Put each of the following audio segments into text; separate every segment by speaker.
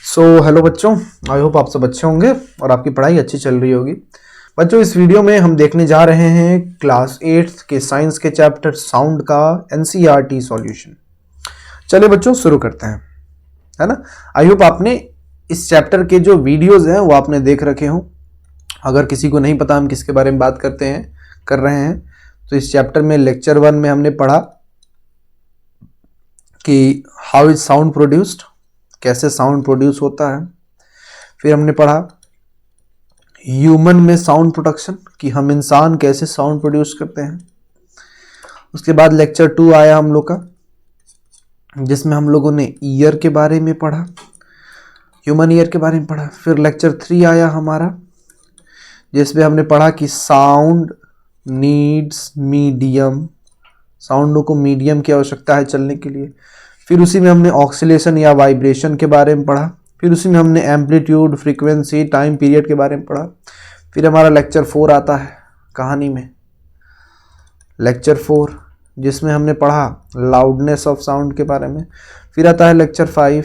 Speaker 1: Hello बच्चों, I hope आप सब अच्छे होंगे और आपकी पढ़ाई अच्छी चल रही होगी। बच्चों, इस वीडियो में हम देखने जा रहे हैं क्लास 8 के साइंस के चैप्टर साउंड का एनसीईआरटी सॉल्यूशन। चलिए बच्चों, शुरू करते हैं, है ना। आई होप आपने इस चैप्टर के जो वीडियोस हैं वो आपने देख रखे हों। अगर किसी को नहीं पता हम किसके बारे में बात कर रहे हैं, तो इस चैप्टर में लेक्चर 1 में हमने पढ़ा कि हाउ इज साउंड प्रोड्यूस्ड, कैसे साउंड प्रोड्यूस होता है। फिर हमने पढ़ा ह्यूमन में साउंड प्रोडक्शन, कि हम इंसान कैसे साउंड प्रोड्यूस करते हैं। उसके बाद लेक्चर 2 आया हम लोग का, जिसमें हम लोगों ने ईयर के बारे में पढ़ा, ह्यूमन ईयर के बारे में पढ़ा। फिर लेक्चर 3 आया हमारा, जिसमें हमने पढ़ा कि साउंड नीड्स मीडियम, साउंडों को मीडियम की आवश्यकता है चलने के लिए। फिर उसी में हमने ऑक्सीलेशन या वाइब्रेशन के बारे में पढ़ा। फिर उसी में हमने एम्पलीट्यूड, फ्रीक्वेंसी, टाइम पीरियड के बारे में पढ़ा। फिर हमारा लेक्चर 4 आता है कहानी में, लेक्चर 4, जिसमें हमने पढ़ा लाउडनेस ऑफ साउंड के बारे में। फिर आता है लेक्चर 5,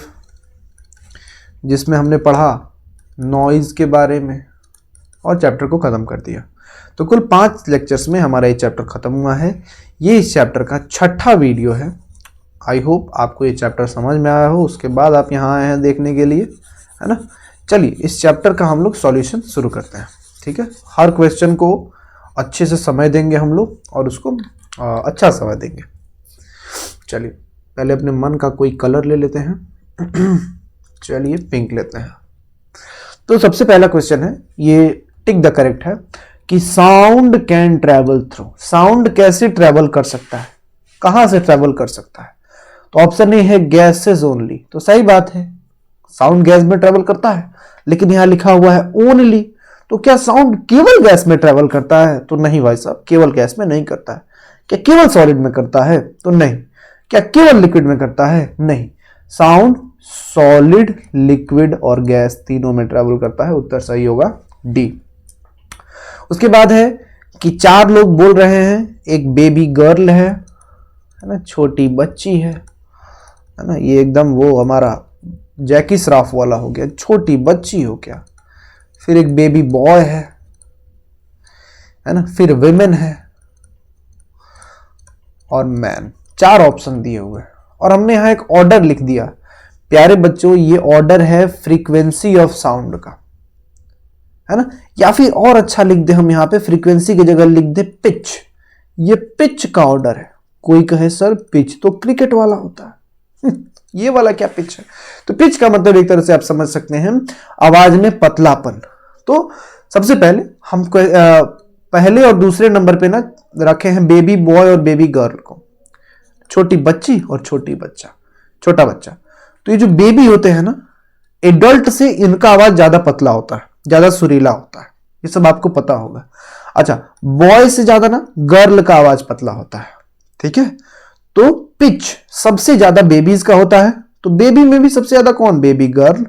Speaker 1: जिसमें हमने पढ़ा नॉइज़ के बारे में, और चैप्टर को ख़त्म कर दिया। तो कुल 5 लेक्चर्स में हमारा ये चैप्टर ख़त्म हुआ है। ये इस चैप्टर का 6ठा वीडियो है। आई होप आपको ये चैप्टर समझ में आया हो, उसके बाद आप यहाँ आए हैं देखने के लिए, है ना। चलिए इस चैप्टर का हम लोग सॉल्यूशन शुरू करते हैं, ठीक है। हर क्वेश्चन को अच्छे से समय देंगे हम लोग, और उसको अच्छा समय देंगे। चलिए पहले अपने मन का कोई कलर ले लेते हैं। चलिए पिंक लेते हैं। तो सबसे पहला क्वेश्चन है, ये टिक द करेक्ट है, कि sound can travel through, sound कैसे ट्रैवल कर सकता है, कहां से ट्रैवल कर सकता है। तो ऑप्शन ए है गैसेस ओनली। तो सही बात है, साउंड गैस में ट्रैवल करता है, लेकिन यहां लिखा हुआ है ओनली। तो क्या साउंड केवल गैस में ट्रैवल करता है? तो नहीं भाई साहब, केवल गैस में नहीं करता है। क्या केवल सॉलिड में करता है? तो नहीं। क्या केवल लिक्विड में करता है? नहीं। साउंड सॉलिड, लिक्विड और गैस तीनों में ट्रैवल करता है। उत्तर सही होगा डी। उसके बाद है कि 4 लोग बोल रहे हैं, एक बेबी गर्ल है ना, छोटी बच्ची है ना। ये एकदम वो हमारा जैकी श्रॉफ वाला हो गया, छोटी बच्ची हो क्या। फिर एक बेबी बॉय है ना। फिर विमेन है और मैन। 4 ऑप्शन दिए हुए, और हमने यहां एक ऑर्डर लिख दिया। प्यारे बच्चों, ये ऑर्डर है फ्रीक्वेंसी ऑफ साउंड का, है ना। या फिर और अच्छा लिख दे हम, यहां पे फ्रीक्वेंसी की जगह लिख दे पिच। ये पिच का ऑर्डर है। कोई कहे सर पिच तो क्रिकेट वाला होता है, ये वाला क्या पिच है? तो पिच का मतलब एक तरह से आप समझ सकते हैं आवाज में पतलापन। तो सबसे पहले हम पहले और दूसरे नंबर पे ना रखे हैं बेबी बॉय और बेबी गर्ल को, छोटी बच्ची और छोटा बच्चा। तो ये जो बेबी होते हैं ना, एडल्ट से इनका आवाज ज्यादा पतला होता है, ज्यादा सुरीला होता है, ये सब आपको पता होगा। अच्छा, बॉय से ज्यादा ना गर्ल का आवाज पतला होता है, ठीक है। तो पिच सबसे ज्यादा बेबीज का होता है। तो बेबी में भी सबसे ज्यादा कौन? बेबी गर्ल,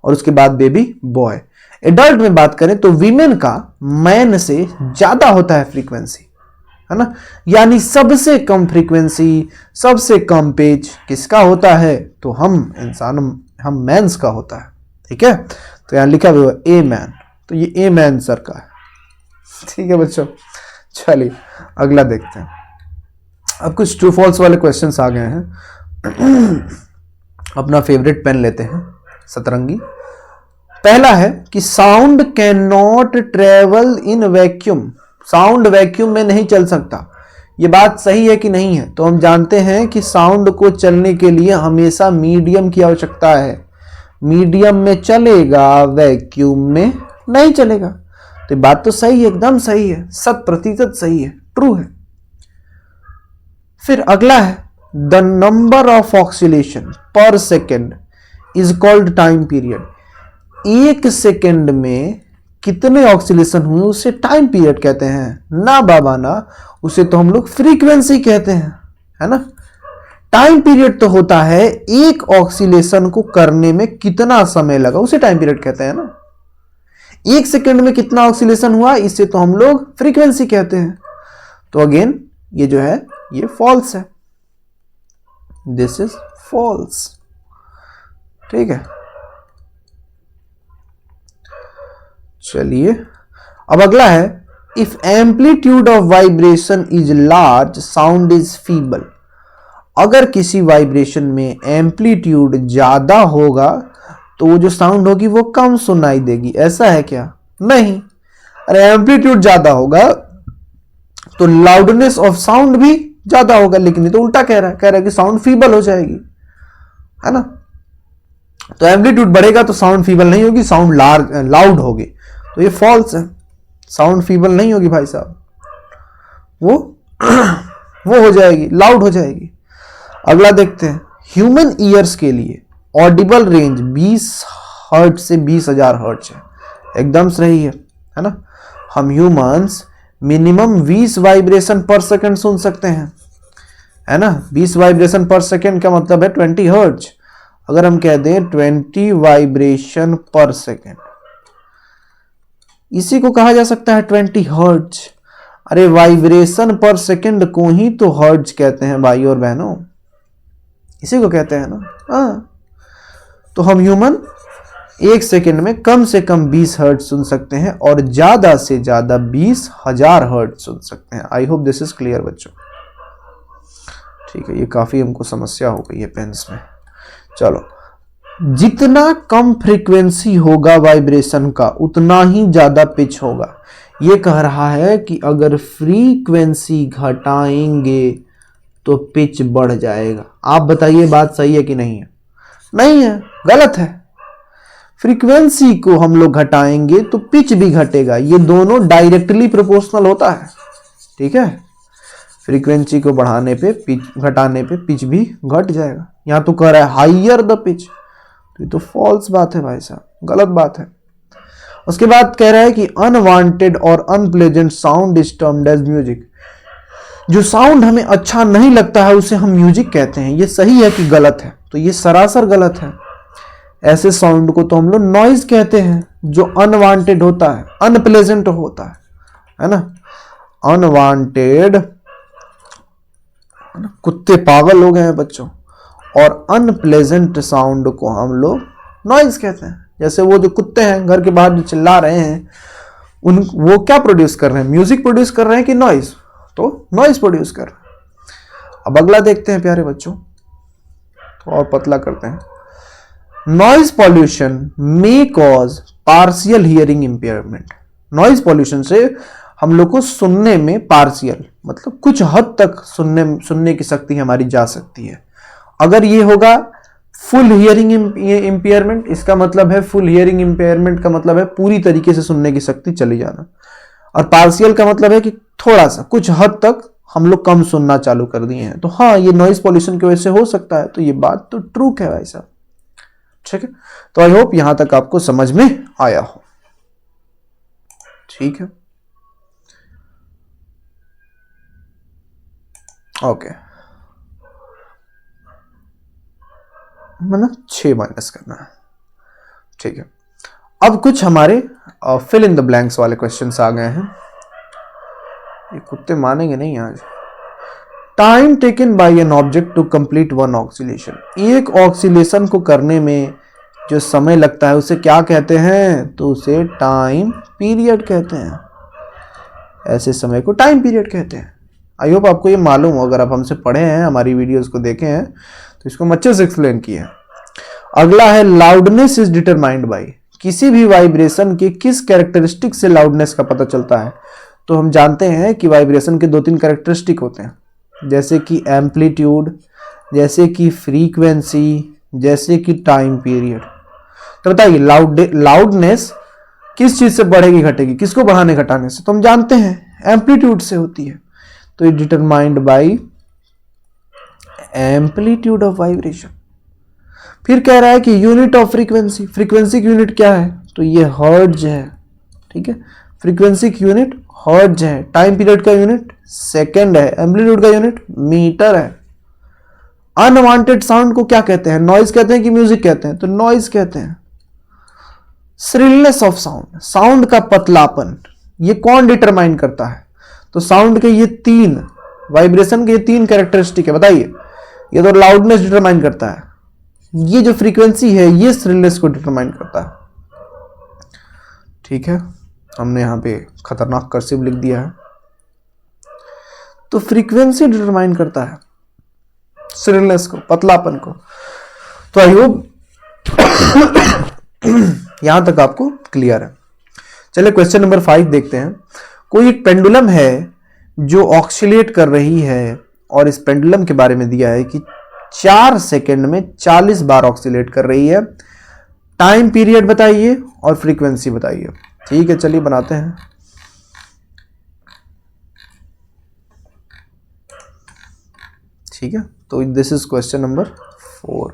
Speaker 1: और उसके बाद बेबी बॉय। एडल्ट में बात करें तो वीमेन का मैन से ज्यादा होता है फ्रीक्वेंसी, है ना। यानी सबसे कम फ्रीक्वेंसी, सबसे कम पिच किसका होता है? तो हम मैंस का होता है, ठीक है। तो यहां लिखा हुआ ए मैन, तो ये ए मैन सर का है, ठीक है बच्चों। चलिए अगला देखते हैं। अब कुछ ट्रू फॉल्स वाले क्वेश्चंस आ गए हैं। अपना फेवरेट पेन लेते हैं, सतरंगी। पहला है कि sound can not travel in vacuum, sound vacuum में नहीं चल सकता। ये बात सही है कि नहीं है? तो हम जानते हैं कि साउंड को चलने के लिए हमेशा मीडियम की आवश्यकता है। मीडियम में चलेगा, वैक्यूम में नहीं चलेगा। तो बात तो सही है, एकदम सही है, 100% सही है, ट्रू है। फिर अगला है, द नंबर ऑफ ऑक्सीलेशन पर second is called time period. 1 second में कितने ऑक्सीलेशन हुए उसे टाइम पीरियड कहते हैं ना बाबा ना, उसे तो हम लोग फ्रीक्वेंसी कहते हैं, है ना। टाइम पीरियड तो होता है एक ऑक्सीलेशन को करने में कितना समय लगा, उसे टाइम पीरियड कहते हैं ना। 1 सेकेंड में कितना ऑक्सीलेशन हुआ, इसे तो हम लोग फ्रीक्वेंसी कहते हैं। तो अगेन ये जो है ये फॉल्स है, दिस इज फॉल्स, ठीक है। चलिए अब अगला है, if amplitude of vibration is large sound is feeble. अगर किसी वाइब्रेशन में एम्पलीट्यूड ज्यादा होगा तो वो जो साउंड होगी वो कम सुनाई देगी, ऐसा है क्या? नहीं, अरे एम्पलीट्यूड ज्यादा होगा तो लाउडनेस ऑफ साउंड भी ज्यादा होगा, लेकिन ये तो उल्टा कह रहा है कि साउंड फीबल हो जाएगी, है ना। तो एम्पलीट्यूड बढ़ेगा तो साउंड फीबल नहीं होगी, साउंड लाउड होगी, तो ये फॉल्स है, साउंड फीबल नहीं होगी भाई साहब, वो हो जाएगी, लाउड हो जाएगी। अगला देखते हैं, ह्यूमन ईयर्स के लिए ऑडिबल रेंज 20 हर्ट्ज से 20,000 हर्ट्ज है, एकदम सही है ना। हम ह्यूमंस मिनिमम 20 वाइब्रेशन पर सेकंड सुन सकते हैं, है ना। 20 वाइब्रेशन पर सेकंड का मतलब है 20 हर्ट्ज। अगर हम कह दें 20 वाइब्रेशन पर सेकंड, इसी को कहा जा सकता है 20 हर्ट्ज। अरे वाइब्रेशन पर सेकंड को ही तो हर्ट्ज कहते हैं भाई और बहनों, इसी को कहते हैं ना। हाँ, तो हम ह्यूमन एक सेकंड में कम से कम 20 हर्ट्ज सुन सकते हैं और ज्यादा से ज्यादा 20,000 हर्ट्ज सुन सकते हैं। I hope this is clear बच्चों। ठीक है, ये काफी हमको समस्या हो गई है पेन्स में। चलो, जितना कम फ्रीक्वेंसी होगा वाइब्रेशन का उतना ही ज्यादा पिच होगा। ये कह रहा है कि अगर फ्रीक्वेंसी घटाएंगे तो पिच बढ़ जाएगा। आप बताइए बात सही है कि नहीं है? नहीं है, गलत है। फ्रीक्वेंसी को हम लोग घटाएंगे तो पिच भी घटेगा, ये दोनों डायरेक्टली प्रोपोर्शनल होता है। ठीक है, फ्रीक्वेंसी को बढ़ाने पे पिच, घटाने पे पिच भी घट जाएगा। यहां तो कह रहा है हाइयर द पिच, तो ये तो फॉल्स बात है भाई साहब, गलत बात है। उसके बाद कह रहा है कि अनवांटेड और unpleasant sound is termed as music. जो साउंड हमें अच्छा नहीं लगता है उसे हम म्यूजिक कहते हैं। ये सही है कि गलत है? तो ये सरासर गलत है। ऐसे साउंड को तो हम लोग नॉइज कहते हैं, जो अनवांटेड होता है, अनप्लेजेंट होता है ना। अनवांटेड, कुत्ते पागल हो गए हैं बच्चों, और अनप्लेजेंट साउंड को हम लोग नॉइज कहते हैं। जैसे वो जो कुत्ते हैं घर के बाहर जो चिल्ला रहे हैं, वो क्या प्रोड्यूस कर रहे हैं? म्यूजिक प्रोड्यूस कर रहे हैं कि नॉइज? तो नॉइज प्रोड्यूस कर रहे हैं। अब अगला देखते हैं प्यारे बच्चों, तो और पतला करते हैं। Noise pollution may cause partial hearing impairment. Noise pollution से हम लोग को सुनने में पार्शियल मतलब कुछ हद तक सुनने की शक्ति हमारी जा सकती है। अगर ये होगा फुल हियरिंग इंपेयरमेंट, इसका मतलब है फुल हियरिंग इंपेयरमेंट का मतलब है पूरी तरीके से सुनने की शक्ति चली जाना, और पार्शियल का मतलब है कि थोड़ा सा कुछ हद तक हम लोग कम सुनना चालू कर दिए हैं। तो हाँ, ये नॉइज पॉल्यूशन की वजह से हो सकता है। तो ये बात तो ट्रू है भाई साहब। ठीक है, तो आई होप यहां तक आपको समझ में आया हो। ठीक है, ओके, मतलब 6 माइनस करना है। ठीक है, अब कुछ हमारे फिल इन द ब्लैंक्स वाले क्वेश्चंस आ गए हैं। ये कुत्ते मानेंगे नहीं आज। Time taken by an object to complete one oscillation. एक ऑक्सीलेशन को करने में जो समय लगता है उसे क्या कहते हैं? तो उसे टाइम पीरियड कहते हैं। ऐसे समय को टाइम पीरियड कहते हैं। आई होप आपको ये मालूम हो, अगर आप हमसे पढ़े हैं, हमारी वीडियोस को देखे हैं, तो इसको हम अच्छे से एक्सप्लेन किए हैं। अगला है लाउडनेस इज डिटरमाइंड बाय। किसी भी वाइब्रेशन के किस कैरेक्टरिस्टिक से लाउडनेस का पता चलता है? तो हम जानते हैं कि वाइब्रेशन के 2-3 कैरेक्टरिस्टिक होते हैं, जैसे कि एम्पलीट्यूड, जैसे कि फ्रीक्वेंसी, जैसे कि टाइम पीरियड। तो बताइए लाउडनेस किस चीज से बढ़ेगी घटेगी? किसको बढ़ाने घटाने से? तो हम जानते हैं एम्पलीट्यूड से होती है। तो ये determined by amplitude of vibration. फिर कह रहा है कि यूनिट ऑफ फ्रीक्वेंसी। फ्रीक्वेंसी की यूनिट क्या है? तो ये हर्ट्ज है। ठीक है, फ्रीक्वेंसी की यूनिट हर्ट्ज है। टाइम पीरियड का यूनिट सेकंड है। एम्पलीट्यूड का यूनिट मीटर है। अनवांटेड साउंड को क्या कहते हैं? नॉइज कहते हैं कि म्यूजिक कहते हैं? तो नॉइज कहते हैं। श्रिलनेस ऑफ साउंड, साउंड का पतलापन, ये कौन डिटरमाइन करता है? तो साउंड के ये 3 वाइब्रेशन के ये 3 कैरेक्टरिस्टिक है। बताइए, ये तो लाउडनेस डिटरमाइन करता है, ये जो फ्रीक्वेंसी है ये श्रिलनेस को डिटरमाइन करता है। ठीक है, हमने यहाँ पे खतरनाक कर्सिव लिख दिया है। तो फ्रीक्वेंसी डिटरमाइन करता है श्रिलनेस को, पतलापन को। तो आई होप यहां तक आपको क्लियर है। चलिए क्वेश्चन नंबर 5 देखते हैं। कोई एक पेंडुलम है जो ऑक्सीलेट कर रही है और इस पेंडुलम के बारे में दिया है कि 4 सेकंड में 40 बार ऑक्सीलेट कर रही है। टाइम पीरियड बताइए और फ्रीक्वेंसी बताइए। ठीक है, चलिए बनाते हैं। ठीक है, तो this is question number 4।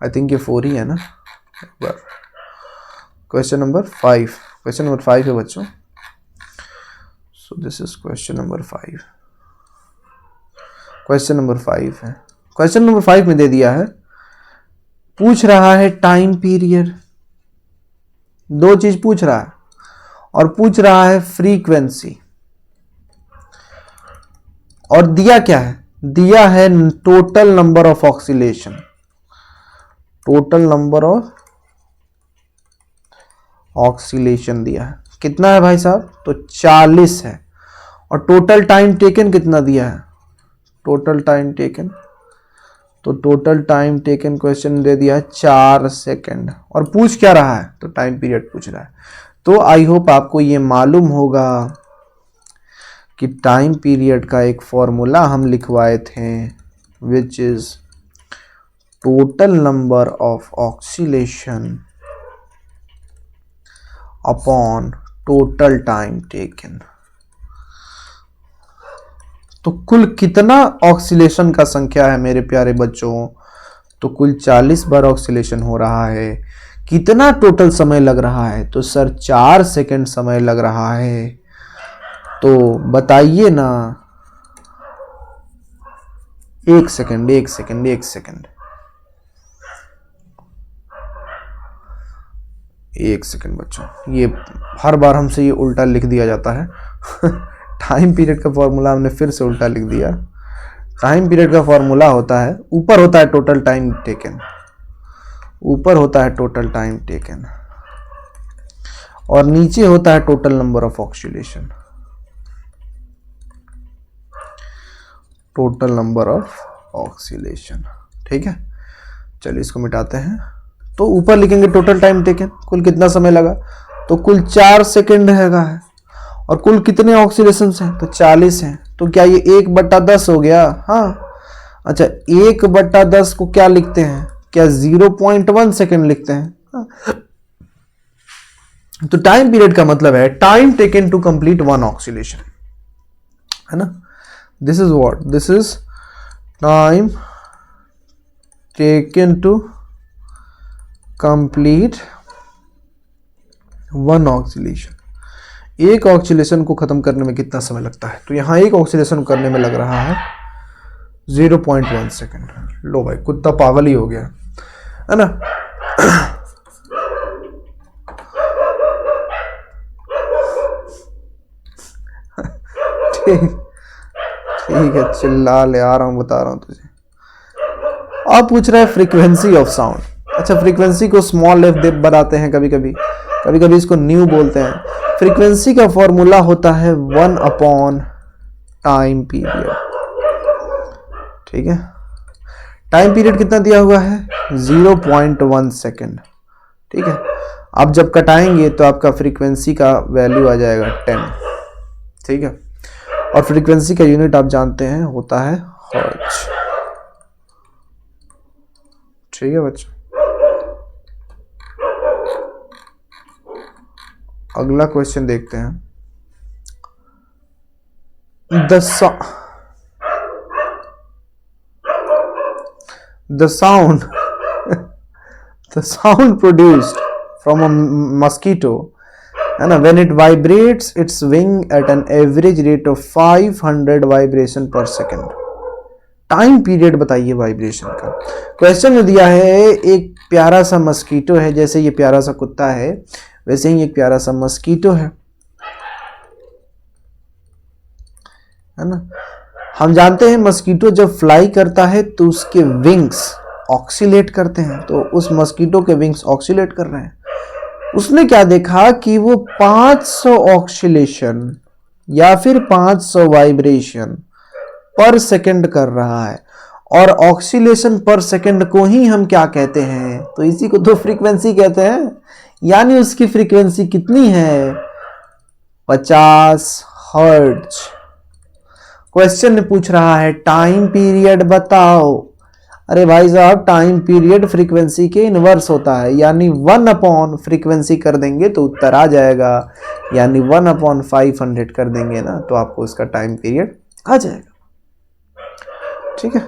Speaker 1: I think ये 4 ही है ना। क्वेश्चन नंबर 5, क्वेश्चन नंबर 5 है बच्चों। So this is question number 5। Question number 5 है। क्वेश्चन नंबर 5 में दे दिया है, पूछ रहा है टाइम पीरियड, 2 चीज पूछ रहा है, और पूछ रहा है फ्रीक्वेंसी, और दिया क्या है? दिया है total number of oscillation. Total number of oscillation दिया है। कितना है भाई साहब? तो 40 है। और टोटल टाइम टेकन कितना दिया है? टोटल टाइम टेकन, तो टोटल टाइम टेकन क्वेश्चन दे दिया है 4 सेकंड। और पूछ क्या रहा है? तो टाइम पीरियड पूछ रहा है। तो आई होप आपको ये मालूम होगा कि टाइम पीरियड का एक फॉर्मूला हम लिखवाए थे, which is total number of oscillation upon total time taken. तो कुल कितना ऑक्सीलेशन का संख्या है मेरे प्यारे बच्चों? तो कुल 40 बार ऑक्सीलेशन हो रहा है। कितना टोटल समय लग रहा है? तो सर 4 सेकंड समय लग रहा है। तो बताइए ना। 1 सेकंड, 1 सेकंड, 1 सेकंड, 1 सेकंड बच्चों। ये हर बार हमसे ये उल्टा लिख दिया जाता है। टाइम पीरियड का फॉर्मूला हमने फिर से उल्टा लिख दिया। टाइम पीरियड का फॉर्मूला होता है, ऊपर होता है टोटल टाइम टेकन, ऊपर होता है टोटल टाइम टेकन, और नीचे होता है total number of oscillation. Total number of oscillation. ठीक है, चलिए इसको मिटाते हैं। तो ऊपर लिखेंगे टोटल टाइम टेकन, कुल कितना समय लगा, तो कुल 4 सेकंड है। और कुल कितने ऑक्सीलेशंस हैं? तो 40 हैं। तो क्या ये 1/10 हो गया? हाँ। अच्छा, 1/10 को क्या लिखते हैं? क्या 0.1 सेकंड लिखते हैं? हाँ। तो टाइम पीरियड का मतलब है time taken to complete 1 oscillation, है ना। This is what, this is time taken to complete 1 oscillation. एक ऑक्सीलेशन को खत्म करने में कितना समय लगता है? तो यहां एक ऑक्सीलेशन करने में लग रहा है 0.1 सेकंड। लो भाई, कुत्ता पागल ही हो गया, है ना। ठीक है, चिल्ला ले, आ रहा हूं, बता रहा हूं तुझे। अब पूछ रहा है फ्रीक्वेंसी ऑफ साउंड। अच्छा, फ्रीक्वेंसी को स्मॉल एफ बनाते हैं कभी कभी, कभी कभी इसको न्यू बोलते हैं। फ्रीक्वेंसी का फॉर्मूला होता है 1 अपॉन टाइम पीरियड। ठीक है, टाइम पीरियड कितना दिया हुआ है? 0.1 सेकेंड। ठीक है, अब जब कटाएंगे तो आपका फ्रीक्वेंसी का वैल्यू आ जाएगा 10। ठीक है, और फ्रीक्वेंसी का यूनिट आप जानते हैं होता है हर्ट्ज। ठीक है बच्चों, अगला क्वेश्चन देखते हैं। The sound produced from a mosquito, है ना, when it vibrates its wing at an average rate of 500 vibration per second। Time period बताइए वाइब्रेशन का। क्वेश्चन में दिया है एक प्यारा सा मस्कीटो है, जैसे ये प्यारा सा कुत्ता है वैसे ही एक प्यारा सा मस्कीटो है ना। हम जानते हैं मस्कीटो जब फ्लाई करता है तो उसके विंग्स ऑक्सीलेट करते हैं, तो उस मस्कीटो के विंग्स ऑक्सीलेट कर रहे हैं। उसने क्या देखा कि वो 500 ऑक्सीलेशन या फिर 500 वाइब्रेशन पर सेकंड कर रहा है, और ऑक्सीलेशन पर सेकंड को ही हम क्या कहते हैं, तो इसी को तो फ्रीक्वेंसी कहते हैं। यानी उसकी फ्रीक्वेंसी कितनी है, 50 हर्ट्ज। क्वेश्चन पूछ रहा है टाइम पीरियड बताओ। अरे भाई साहब, टाइम पीरियड फ्रीक्वेंसी के इनवर्स होता है, यानी 1 अपॉन फ्रीक्वेंसी कर देंगे तो उत्तर आ जाएगा, यानी 1 अपॉन 500 कर देंगे ना तो आपको इसका टाइम पीरियड आ जाएगा। ठीक है,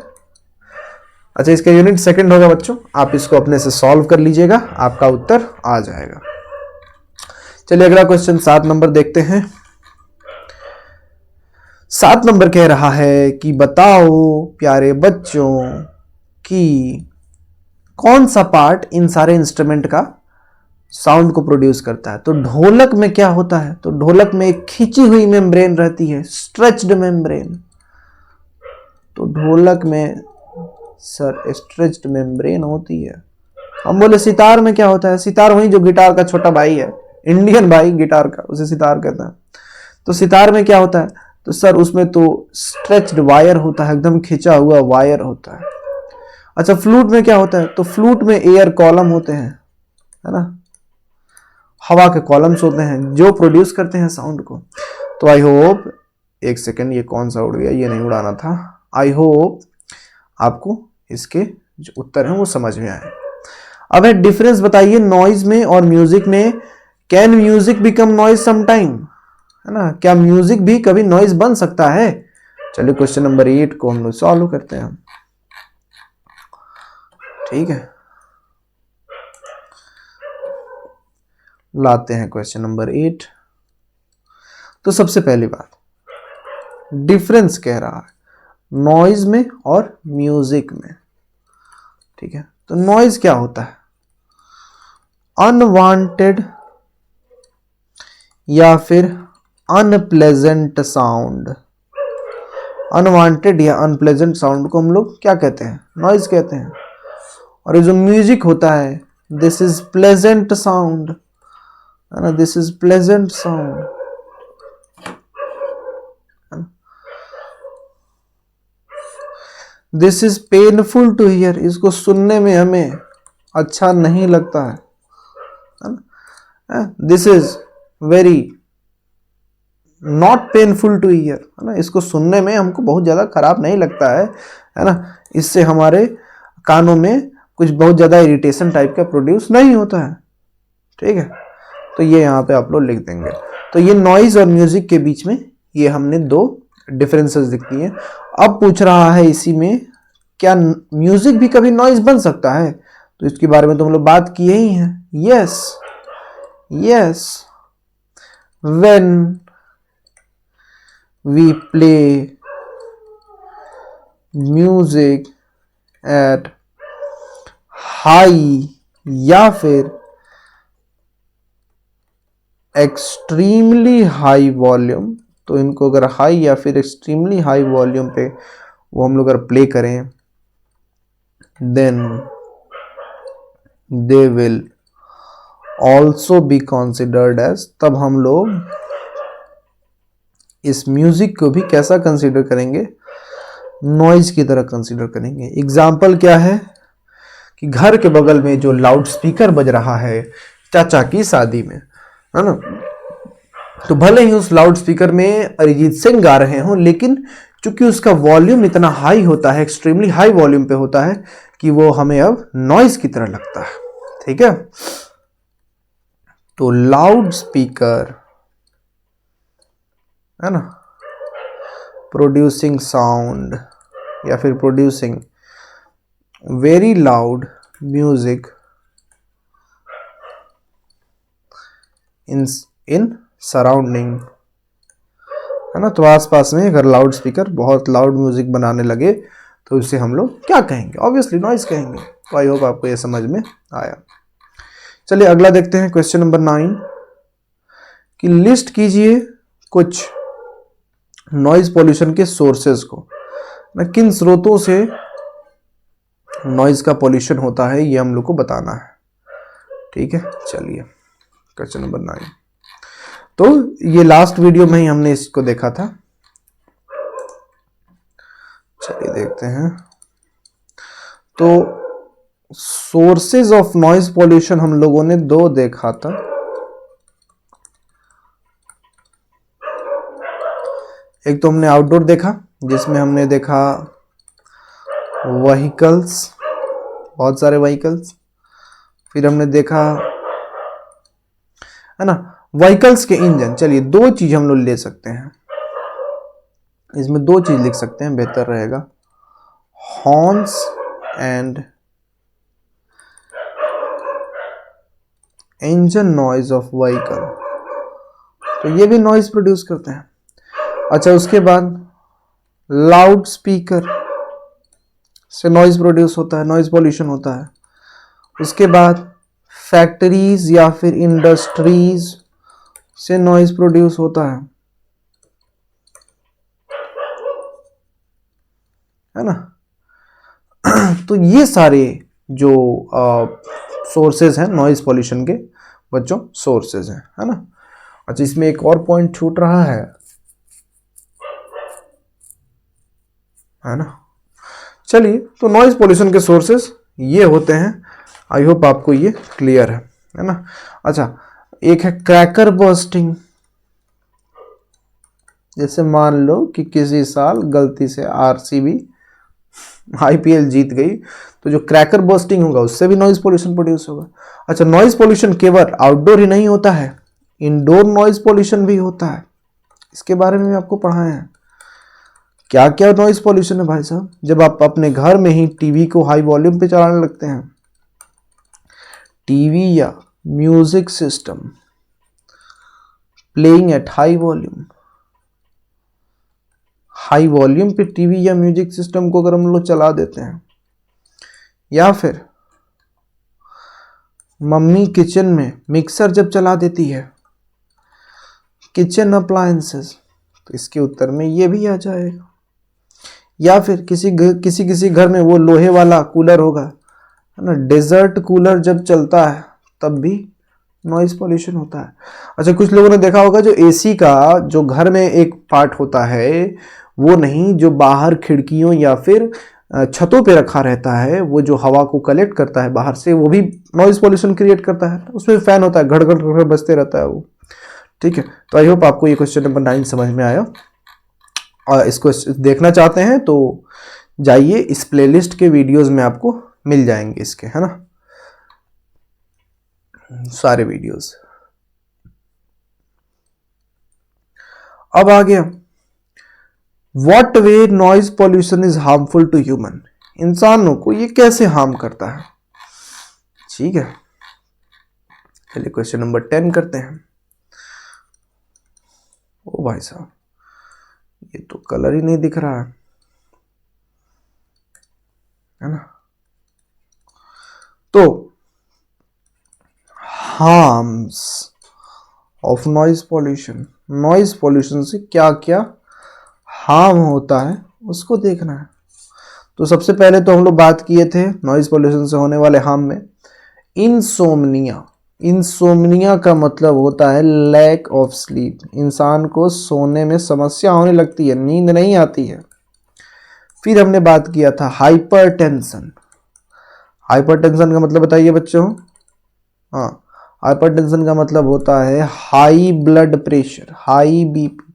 Speaker 1: अच्छा इसका यूनिट सेकंड होगा बच्चों, आप इसको अपने से सॉल्व कर लीजिएगा, आपका उत्तर आ जाएगा। चलिए अगला क्वेश्चन 7 नंबर देखते हैं। 7 नंबर कह रहा है कि बताओ प्यारे बच्चों कि कौन सा पार्ट इन सारे इंस्ट्रूमेंट का साउंड को प्रोड्यूस करता है। तो ढोलक में क्या होता है, तो ढोलक में एक खींची हुई मेम्ब्रेन रहती है, स्ट्रेच्ड मेम्ब्रेन। तो ढोलक में सर स्ट्रेच्ड मेम्ब्रेन होती है। हम बोले सितार में क्या होता है, सितार वही जो गिटार का छोटा भाई है, इंडियन भाई गिटार का, उसे सितार कहते हैं। तो सितार में क्या होता है, तो सर उसमें तो स्ट्रेच्ड वायर होता है, एकदम खिंचा हुआ वायर होता है। अच्छा फ्लूट में क्या होता है, तो फ्लूट में एयर कॉलम होते हैं, है ना, हवा के कॉलम्स होते हैं जो प्रोड्यूस करते हैं साउंड को। तो आई होप, एक सेकेंड, ये कौन सा उड़ गया, ये नहीं उड़ाना था। आई होप आपको इसके जो उत्तर हैं वो समझ में आए। अब है डिफरेंस बताइए नॉइज में और म्यूजिक में। Can music become noise sometime, है ना, क्या म्यूजिक भी कभी नॉइज बन सकता है। चलिए क्वेश्चन नंबर 8 को हम लोग सॉल्व करते हैं। ठीक है, लाते हैं क्वेश्चन नंबर 8। तो सबसे पहली बात, डिफरेंस कह रहा है नॉइज में और म्यूजिक में। ठीक है, तो नॉइज क्या होता है, अनवांटेड या फिर अनप्लेजेंट साउंड। अनवांटेड या अनप्लेजेंट साउंड को हम लोग क्या कहते हैं, नॉइज कहते हैं। और ये जो म्यूजिक होता है, दिस इज प्लेजेंट साउंड, है ना, this is pleasant sound. This is painful to hear, इसको सुनने में हमें अच्छा नहीं लगता है ना। This is very not painful to hear, है ना, इसको सुनने में हमको बहुत ज्यादा खराब नहीं लगता है ना, इससे हमारे कानों में कुछ बहुत ज्यादा इरिटेशन टाइप का प्रोड्यूस नहीं होता है। ठीक है, तो ये यहाँ पे आप लोग लिख देंगे। तो ये नॉइज और म्यूजिक के बीच में ये हमने 2 डिफरेंसेस दिख दिए। अब पूछ रहा है इसी में, क्या म्यूजिक भी कभी नॉइज बन सकता है, तो इसके बारे में तो हम लोग बात किए ही हैं। Yes yes, when we play music at high या फिर एक्सट्रीमली हाई वॉल्यूम, तो इनको अगर हाई या फिर एक्सट्रीमली हाई वॉल्यूम पे वो हम लोग अगर प्ले करें, then they will also be considered as, तब हम लोग इस म्यूजिक को भी कैसा कंसिडर करेंगे, नॉइज की तरह कंसिडर करेंगे। एग्जाम्पल क्या है कि घर के बगल में जो लाउड स्पीकर बज रहा है चाचा की शादी में, है ना, तो भले ही उस लाउड स्पीकर में अरिजीत सिंह गा रहे हों, लेकिन चूंकि उसका वॉल्यूम इतना हाई होता है, एक्सट्रीमली हाई वॉल्यूम पे होता है कि वो हमें अब नॉइज की तरह लगता है। ठीक है, तो लाउड स्पीकर, है ना, प्रोड्यूसिंग साउंड या फिर producing very loud music in surrounding, है ना। तो आसपास में अगर लाउड स्पीकर बहुत लाउड म्यूजिक बनाने लगे तो इसे हम लोग क्या कहेंगे, ऑब्वियसली नॉइज कहेंगे। तो आई होप आपको ये समझ में आया। चलिए अगला देखते हैं क्वेश्चन नंबर 9 कि लिस्ट कीजिए कुछ नॉइज पॉल्यूशन के सोर्सेज को, ना किन स्रोतों से नॉइज का पॉल्यूशन होता है ये हम लोग को बताना है। ठीक है, चलिए क्वेश्चन नंबर 9। तो ये लास्ट वीडियो में ही हमने इसको देखा था। चलिए देखते हैं। तो सोर्सेज ऑफ नॉइज पॉल्यूशन हम लोगों ने 2 देखा था। एक तो हमने आउटडोर देखा, जिसमें हमने देखा व्हीकल्स, बहुत सारे व्हीकल्स। फिर हमने देखा, है ना, व्हीकल्स के इंजन। चलिए 2 चीज हम लोग ले सकते हैं, इसमें 2 चीज लिख सकते हैं, बेहतर रहेगा, horns and engine noise of vehicle. तो ये भी नॉइज प्रोड्यूस करते हैं। अच्छा, उसके बाद लाउड स्पीकर से नॉइज प्रोड्यूस होता है, नॉइज पॉल्यूशन होता है। उसके बाद फैक्ट्रीज या फिर इंडस्ट्रीज से नॉइज प्रोड्यूस होता है ना। तो ये सारे जो सोर्सेज हैं नॉइज पॉल्यूशन के, बच्चों सोर्सेज हैं, है ना। अच्छा, इसमें एक और पॉइंट छूट रहा है ना। चलिए, तो नॉइज पॉल्यूशन के सोर्सेज ये होते हैं। आई होप आपको ये क्लियर है ना। अच्छा, एक है क्रैकर बर्स्टिंग। जैसे मान लो कि किसी साल गलती से आरसीबी आईपीएल जीत गई, तो जो क्रैकर बर्स्टिंग होगा उससे भी नॉइज पॉल्यूशन प्रोड्यूस होगा। अच्छा, नॉइज पॉल्यूशन केवल आउटडोर ही नहीं होता है, इंडोर नॉइज पॉल्यूशन भी होता है। इसके बारे में आपको पढ़ाए हैं। क्या क्या नॉइज पॉल्यूशन है भाई साहब? जब आप अपने घर में ही टीवी को हाई वॉल्यूम पे चलाने लगते हैं, टीवी या music system playing at high volume पे टीवी या म्यूजिक सिस्टम को अगर हम लोग चला देते हैं, या फिर मम्मी किचन में मिक्सर जब चला देती है, किचन अप्लायंसेस, तो इसके उत्तर में ये भी आ जाएगा। या फिर किसी घर में वो लोहे वाला कूलर होगा, है ना, डेजर्ट कूलर जब चलता है तब भी नॉइज पॉल्यूशन होता है। अच्छा, कुछ लोगों ने देखा होगा जो एसी का जो घर में एक पार्ट होता है, वो नहीं, जो बाहर खिड़कियों या फिर छतों पे रखा रहता है, वो जो हवा को कलेक्ट करता है बाहर से, वो भी नॉइज पॉल्यूशन क्रिएट करता है। उसमें फैन होता है, घड़ घड़ बजते रहता है वो। ठीक है, तो आई होप आपको ये क्वेश्चन नंबर 9 समझ में आया। और इसको देखना चाहते हैं तो जाइए, इस प्लेलिस्ट के वीडियोस में आपको मिल जाएंगे इसके, है ना, सारे वीडियोस। अब आ गया, what way noise pollution is harmful to human. इंसानों को ये कैसे हार्म करता है। ठीक है, चलिए क्वेश्चन नंबर 10 करते हैं। ओ भाई साहब, ये तो कलर ही नहीं दिख रहा है ना। तो harms of noise pollution, noise pollution से क्या क्या हार्म होता है उसको देखना है। तो सबसे पहले तो हम लोग बात किए थे नॉइज पॉल्यूशन से होने वाले हार्म में, इंसोम्निया। इंसोम्निया का मतलब होता है लैक ऑफ स्लीप। इंसान को सोने में समस्या होने लगती है, नींद नहीं आती है। फिर हमने बात किया था हाइपरटेंशन। हाइपरटेंशन का मतलब बताइए बच्चों। हाँ, हाइपरटेंशन का मतलब होता है high blood pressure, high BP.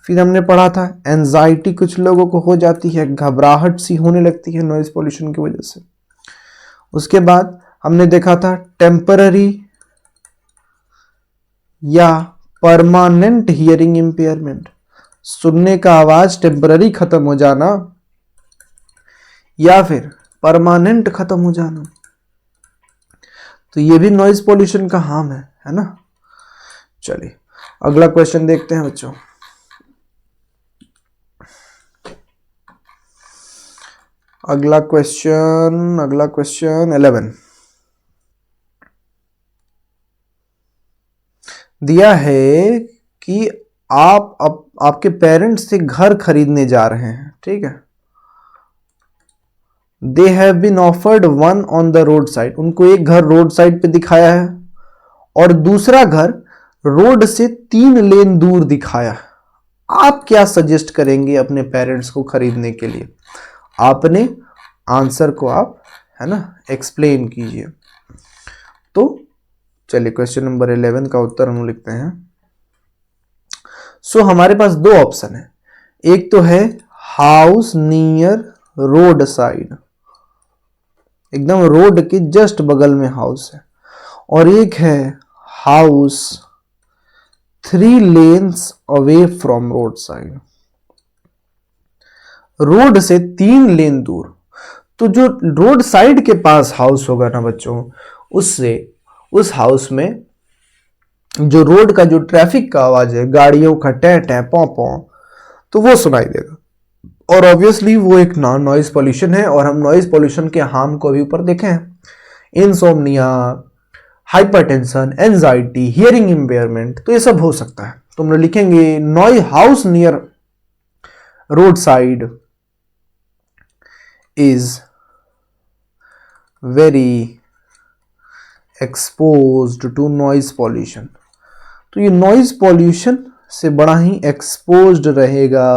Speaker 1: फिर हमने पढ़ा था एंजाइटी कुछ लोगों को हो जाती है, घबराहट सी होने लगती है नॉइज पॉल्यूशन की वजह से। उसके बाद हमने देखा था टेम्पररी या परमानेंट हियरिंग इंपेयरमेंट, सुनने का आवाज टेम्पररी खत्म हो जाना या फिर परमानेंट खत्म हो जाना। तो ये भी नॉइज पॉल्यूशन का हार्म है ना। चलिए अगला क्वेश्चन देखते हैं बच्चों। अगला क्वेश्चन 11 दिया है कि आपके पेरेंट्स से घर खरीदने जा रहे हैं, ठीक है। They have been offered one on the road side, उनको एक घर रोड साइड पे दिखाया है और दूसरा घर रोड से 3 लेन दूर दिखाया, आप क्या सजेस्ट करेंगे अपने पेरेंट्स को खरीदने के लिए? आपने आंसर को आप है ना एक्सप्लेन कीजिए। तो चलिए क्वेश्चन नंबर 11 का उत्तर हम लिखते हैं। सो हमारे पास दो ऑप्शन है, एक तो है हाउस नियर रोड साइड, एकदम रोड के जस्ट बगल में हाउस है, और एक है house 3 lens away from road side, road से 3 लेन दूर। तो जो रोड साइड के पास हाउस होगा ना बच्चों, उससे उस हाउस में जो रोड का जो ट्रैफिक का आवाज है, गाड़ियों का टै टै पौ पौ, तो वो सुनाई देगा। और ऑब्वियसली वो एक नॉइज पॉल्यूशन है, और हम नॉइज पॉल्यूशन के हार्म को भी ऊपर देखे हैं, insomnia, hypertension, anxiety, hearing impairment, तो ये सब हो सकता है। तो हम लिखेंगे noise house near road side is very exposed to noise pollution. तो ये नॉइज पॉल्यूशन से बड़ा ही एक्सपोज्ड रहेगा,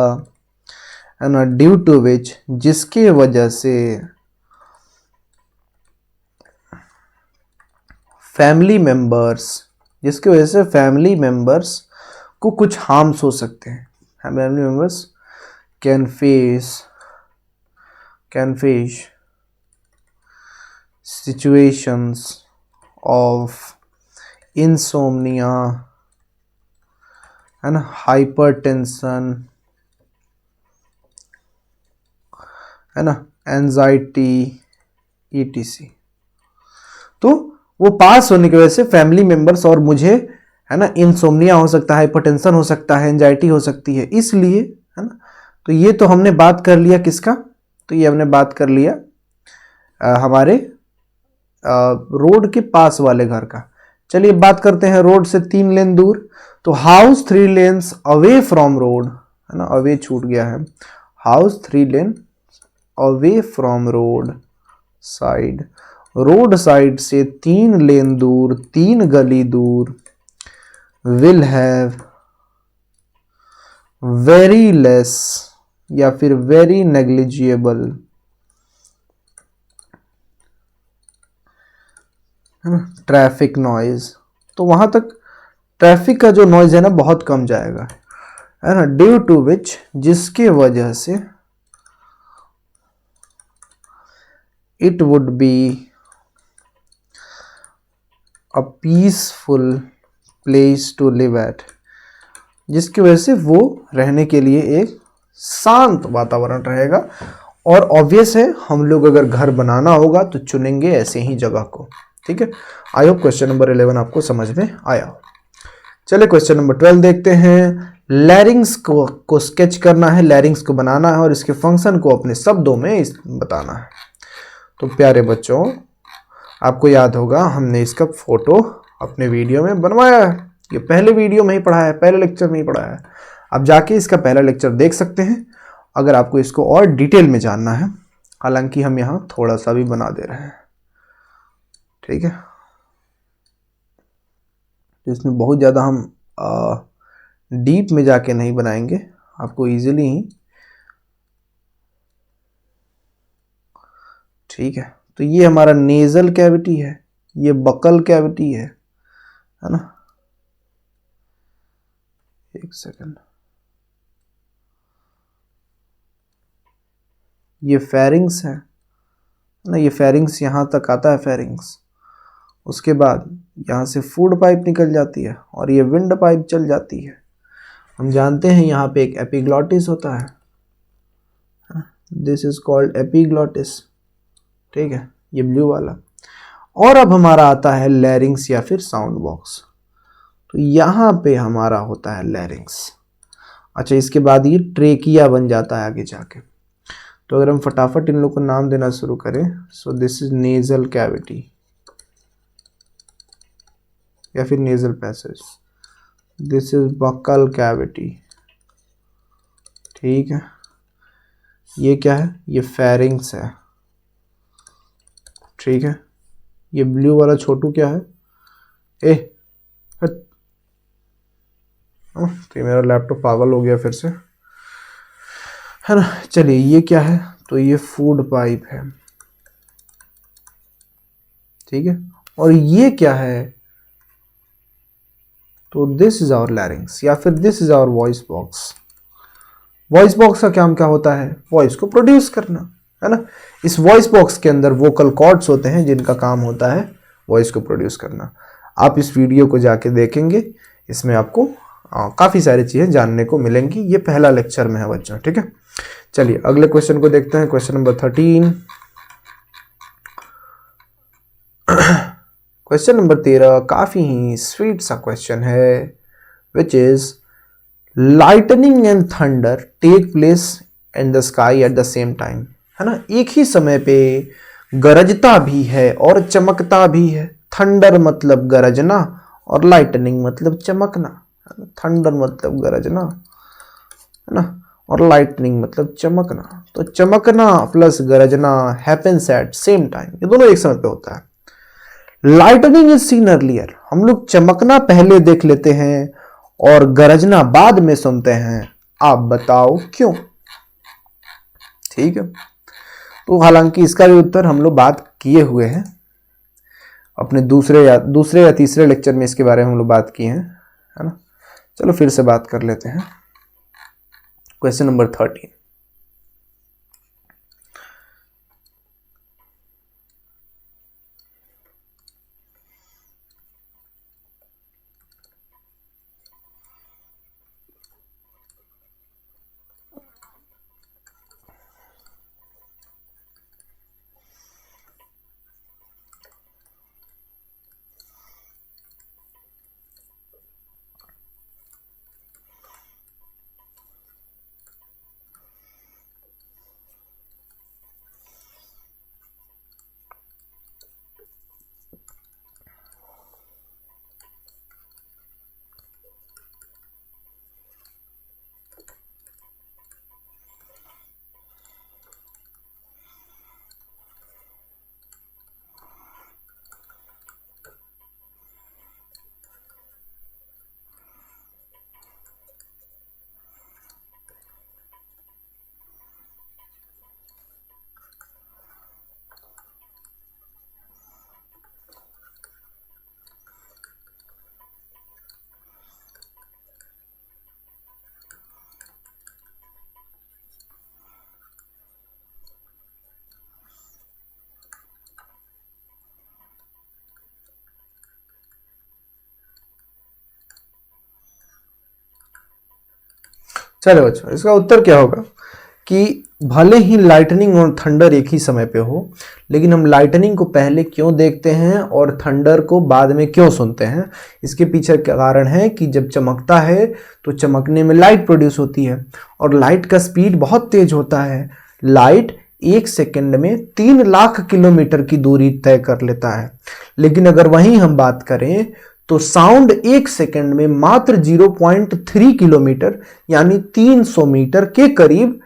Speaker 1: है ना, ड्यू टू विच, जिसके वजह से फैमिली मेंबर्स को कुछ हार्म्स हो सकते हैं। Family members can face situations of insomnia, है ना, हाइपरटेंशन, है ना, एंजाइटी, etc। तो वो पास होने की वजह से फैमिली मेंबर्स और मुझे, है ना, इंसोम्निया हो सकता है, हाइपरटेंशन हो सकता है, एंजाइटी हो सकती है, इसलिए, है ना। तो ये तो हमने बात कर लिया किसका, तो ये हमने बात कर लिया हमारे रोड के पास वाले घर का। चलिए बात करते हैं रोड से 3 लेन दूर। तो house 3 lens away from road, है ना, अवे छूट गया है, house 3 lane away from road side, road side से 3 लेन दूर, 3 गली दूर, विल हैव वेरी लेस या फिर वेरी नेग्लिजिबल, ट्रैफिक नॉइज। तो वहां तक ट्रैफिक का जो नॉइज है ना बहुत कम जाएगा, है ना, ड्यू टू विच, जिसके वजह से it would be a peaceful place to live at, जिसकी वजह से वो रहने के लिए एक शांत वातावरण रहेगा। और ऑब्वियस है हम लोग अगर घर बनाना होगा तो चुनेंगे ऐसे ही जगह को। ठीक है, आई होप क्वेश्चन नंबर 11 आपको समझ में आया हो। चलिए क्वेश्चन नंबर 12 देखते हैं। लैरिंग्स को स्केच करना है, लैरिंग्स को बनाना है और इसके फंक्शन को अपने शब्दों में बताना है। तो प्यारे बच्चों, आपको याद होगा हमने इसका फोटो अपने वीडियो में बनवाया है, ये पहले वीडियो में ही पढ़ा है, पहले लेक्चर में ही पढ़ा है। आप जाके इसका पहला लेक्चर देख सकते हैं अगर आपको इसको और डिटेल में जानना है, हालांकि हम यहाँ थोड़ा सा भी बना दे रहे हैं। ठीक है, तो इसमें बहुत ज़्यादा हम डीप में जाके नहीं बनाएंगे, आपको इजीली ही। ठीक है, तो ये हमारा नेजल कैविटी है, ये बकल कैविटी है ना, एक सेकंड, ये फेरिंग्स है ना, ये फेरिंग्स यहाँ तक आता है फेरिंग्स, उसके बाद यहाँ से फूड पाइप निकल जाती है और ये विंड पाइप चल जाती है। हम जानते हैं यहाँ पे एक एपिग्लॉटिस होता है, दिस इज कॉल्ड एपिग्लॉटिस। ठीक है, ये ब्लू वाला। और अब हमारा आता है लैरिंग्स या फिर साउंड बॉक्स। तो यहाँ पे हमारा होता है लैरिंग्स। अच्छा, इसके बाद ये ट्रेकिया बन जाता है आगे जाके। तो अगर हम फटाफट इन लोग को नाम देना शुरू करें, so this is nasal cavity या फिर nasal passage, this is buccal cavity. ठीक है, ये क्या है, ये फेरिंग्स है। ठीक है, ये ब्लू वाला छोटू क्या है, तो ये मेरा लैपटॉप पागल हो गया फिर से, है ना। चलिए ये क्या है, तो ये फूड पाइप है, ठीक है। और ये क्या है, तो दिस इज आवर लैरिंग्स या फिर this is our voice box. Voice box का काम क्या होता है, वॉइस को प्रोड्यूस करना, है ना। इस वॉइस बॉक्स के अंदर वोकल कॉर्ड्स होते हैं जिनका काम होता है वॉइस को प्रोड्यूस करना। आप इस वीडियो को जाके देखेंगे, इसमें आपको काफ़ी सारी चीज़ें जानने को मिलेंगी। ये पहला लेक्चर में है बच्चों, ठीक है। चलिए अगले क्वेश्चन को देखते हैं, क्वेश्चन नंबर 13। क्वेश्चन नंबर 13 काफ़ी ही स्वीट सा क्वेश्चन है, which is lightning and thunder take place in the sky at the same time, है ना। एक ही समय पे गरजता भी है और चमकता भी है। थंडर मतलब गरजना और लाइटनिंग मतलब चमकना, थंडर मतलब गरजना, है ना, और लाइटनिंग मतलब चमकना। तो चमकना प्लस गरजना हैपेंस एट सेम टाइम, ये दोनों एक समय पे होता है। लाइटनिंग इज सीन अर्लियर, हम लोग चमकना पहले देख लेते हैं और गरजना बाद में सुनते हैं। आप बताओ क्यों, ठीक है। तो हालांकि इसका भी उत्तर हम लोग बात किए हुए हैं अपने दूसरे या तीसरे लेक्चर में, इसके बारे में हम लोग बात किए हैं, है ना। चलो फिर से बात कर लेते हैं। क्वेश्चन नंबर 13, चलो बच्चों इसका उत्तर क्या होगा कि भले ही लाइटनिंग और थंडर एक ही समय पे हो, लेकिन हम लाइटनिंग को पहले क्यों देखते हैं और थंडर को बाद में क्यों सुनते हैं। इसके पीछे का कारण है कि जब चमकता है तो चमकने में लाइट प्रोड्यूस होती है और लाइट का स्पीड बहुत तेज होता है। लाइट 1 सेकंड में 3 लाख किलोमीटर की दूरी तय कर लेता है, लेकिन अगर वहीं हम बात करें तो साउंड 1 सेकंड में मात्र 0.3 किलोमीटर यानी 300 मीटर के करीब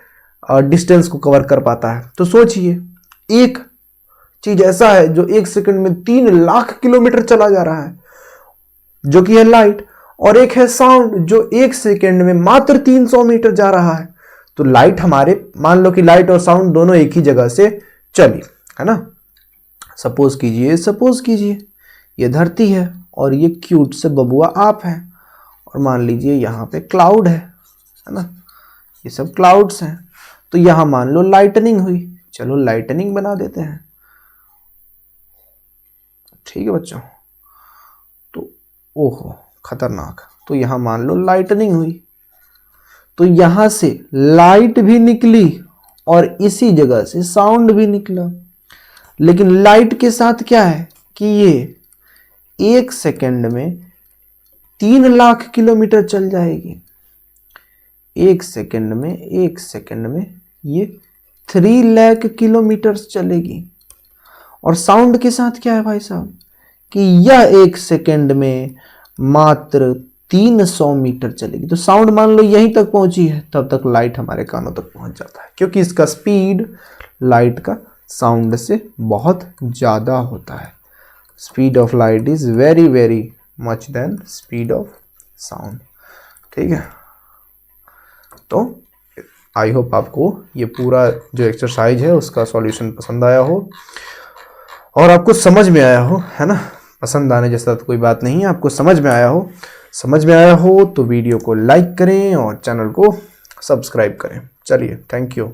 Speaker 1: डिस्टेंस को कवर कर पाता है। तो सोचिए, एक चीज ऐसा है जो 1 सेकंड में 3 लाख किलोमीटर चला जा रहा है, जो कि है लाइट, और एक है साउंड जो 1 सेकंड में मात्र 300 मीटर जा रहा है। तो लाइट हमारे, मान लो कि लाइट और साउंड दोनों एक ही जगह से चली, है ना। सपोज कीजिए ये धरती है और ये क्यूट से बबुआ आप है, और मान लीजिए यहाँ पे क्लाउड है ना, ये सब क्लाउड्स हैं। तो यहां मान लो लाइटनिंग हुई, चलो लाइटनिंग बना देते हैं, ठीक है बच्चों। तो ओहो खतरनाक, तो यहां मान लो लाइटनिंग हुई, तो यहां से लाइट भी निकली और इसी जगह से साउंड भी निकला। लेकिन लाइट के साथ क्या है कि ये 1 सेकंड में 3 लाख किलोमीटर चल जाएगी। 1 सेकंड में ये 3 लाख किलोमीटर चलेगी। और साउंड के साथ क्या है भाई साहब कि यह 1 सेकंड में मात्र 300 मीटर चलेगी। तो साउंड मान लो यहीं तक पहुंची है, तब तक लाइट हमारे कानों तक पहुंच जाता है, क्योंकि इसका स्पीड लाइट का साउंड से बहुत ज़्यादा होता है। Speed of light is very very much than speed of sound. ठीक है, तो आई होप आपको ये पूरा जो एक्सरसाइज है उसका सॉल्यूशन पसंद आया हो और आपको समझ में आया हो, है ना। पसंद आने जैसा तो कोई बात नहीं है, आपको समझ में आया हो। समझ में आया हो तो वीडियो को लाइक करें और चैनल को सब्सक्राइब करें। चलिए, थैंक यू।